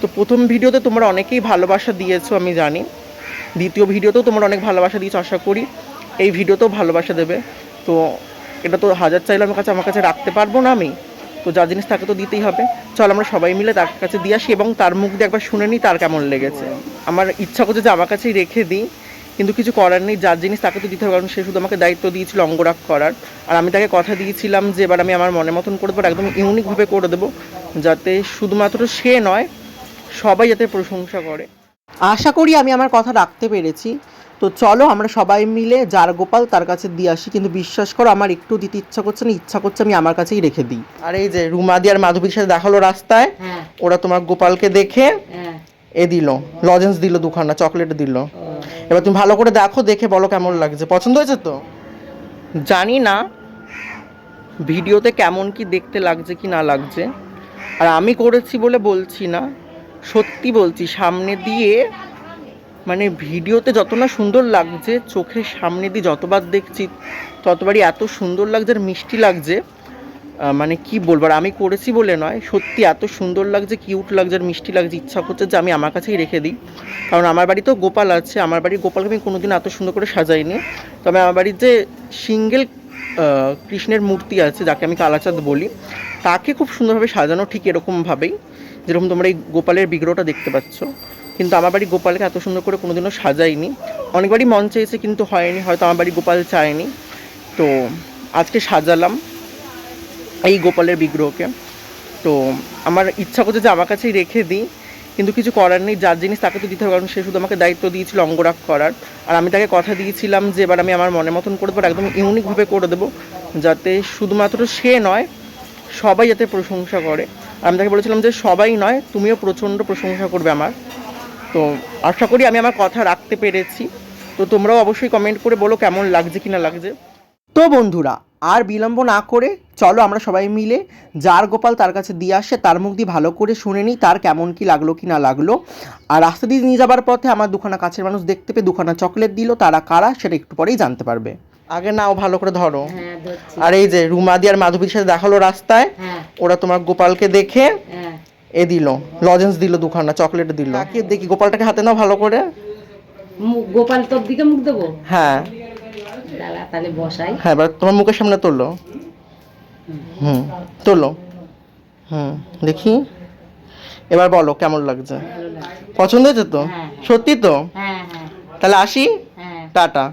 তো প্রথম ভিডিওতে তোমরা অনেকেই ভালোবাসা দিয়েছো আমি জানি, দ্বিতীয় ভিডিওতেও তোমরা অনেক ভালোবাসা দিয়েছো, আশা করি এই ভিডিওতেও ভালোবাসা দেবে। তো এটা তো হাজার চাইলে আমার কাছে রাখতে পারবো না আমি, তো যা জিনিস তাকে তো দিতেই হবে। চল আমরা সবাই মিলে তার কাছে দিয়ে আসি এবং তার মুখ দিয়ে একবার শুনে নিই তার কেমন লেগেছে। আমার ইচ্ছা করছে যে আমার কাছেই রেখে দিই, কিন্তু কিছু করার নেই, যার জিনিস তাকে তো দিতে হবে, কারণ সে শুধু আমাকে দায়িত্ব দিয়েছিল অঙ্গরাগ করার। আর আমি তাকে কথা দিয়েছিলাম যে এবার আমি আমার মনের মতন করে দেবো, একদম ইউনিকভাবে করে দেবো, যাতে শুধুমাত্র সে নয় সবাই যাতে প্রশংসা করে। আশা করি আমি আমার কথা রাখতে পেরেছি। তো চলো আমরা সবাই মিলে যার গোপাল তার কাছে দিয়ে আসি, কিন্তু বিশ্বাস করো আমার একটু দিতে ইচ্ছা করছে না, ইচ্ছা করছে আমি আমার কাছেই রেখে দিই। আর এই যে রুমাদি আর মাধবীর সাথে দেখালো রাস্তায়, ওরা তোমার গোপালকে দেখে এ দিল, লজেন্স দিল, দুখানা চকলেট দিল। এবার তুমি ভালো করে দেখো, দেখে বলো কেমন লাগছে, পছন্দ হয়েছে তো? জানি না ভিডিওতে কেমন কি দেখতে লাগছে কি না লাগছে, আর আমি করেছি বলে বলছি না, সত্যি বলছি, সামনে দিয়ে মানে ভিডিওতে যত না সুন্দর লাগছে, চোখের সামনে দিয়ে যতবার দেখছি ততবারই এত সুন্দর লাগছে আর মিষ্টি লাগছে, মানে কি বলবো। আর আমি করেছি বলে নয়, সত্যি এত সুন্দর লাগছে, কিউট লাগছে আর মিষ্টি লাগছে, ইচ্ছা করছে যে আমি আমার কাছেই রেখে দিই। কারণ আমার বাড়িতেও গোপাল আছে, আমার বাড়ির গোপালকে আমি কোনোদিন এত সুন্দর করে সাজাইনি। তবে আমার বাড়ির যে সিঙ্গেল কৃষ্ণের মূর্তি আছে, যাকে আমি কালাচাঁদ বলি, তাকে খুব সুন্দরভাবে সাজানো, ঠিক এরকমভাবেই যেরকম তোমরা এই গোপালের বিগ্রহটা দেখতে পাচ্ছ। কিন্তু আমার বাড়ি গোপালকে এত সুন্দর করে কোনোদিনও সাজাইনি, অনেকবারই মন চেয়েছে কিন্তু হয়নি, হয়তো আমার বাড়ি গোপাল চায়নি। তো আজকে সাজালাম এই গোপালের বিগ্রহকে। তো আমার ইচ্ছা করছে যে আমার কাছেই রেখে দিই, কিন্তু কিছু করার নেই, যার জিনিস তাকে তো দিতে হবে, কারণ সে শুধু আমাকে দায়িত্ব দিয়েছিল অঙ্গরাগ করার। আর আমি তাকে কথা দিয়েছিলাম যে এবার আমি আমার মনের মতন করে দেবো, একদম ইউনিকভাবে করে দেবো, যাতে শুধুমাত্র সে নয় সবাই যাতে প্রশংসা করে। আর আমি তাকে বলেছিলাম যে সবাই নয়, তুমিও প্রচণ্ড প্রশংসা করবে আমার। তো আশা করি আমি আমার কথা রাখতে পেরেছি। তো তোমরাও অবশ্যই কমেন্ট করে বলো কেমন লাগছে কি না লাগছে। তো বন্ধুরা, আর বিলম্ব না করে চলো আমরা সবাই মিলে যার গোপাল তার কাছে দিয়ে আসে, তার মুখ দিয়ে ভালো করে শুনে নিই তার কেমন কি লাগলো কি না লাগলো। আর রাস্তা দিয়ে নিয়ে যাবার পথে আমার দুখানা কাছের মানুষ দেখতে পেয়ে দুখানা চকলেট দিল, তারা কারা সেটা একটু পরেই জানতে পারবে। আগে নাও ভালো করে ধরো। আর এই যে রুমাদি আর মাধবীর সাথে দেখালো রাস্তায়, ওরা তোমার গোপালকে দেখে এ দিল, লজেন্স দিল, দুখানা চকলেট দিল। দেখি গোপালটাকে হাতে নাও ভালো করে। গোপাল তোর দিকে মুখ দেবো? হ্যাঁ তাহলে বসাই। হ্যাঁ, এবার তোমার মুখের সামনে তোলো। তোলো। দেখি, এবার বলো কেমন লাগছে, পছন্দ হয়েছে তো? সত্যি তো? তাহলে আসি, টাটা।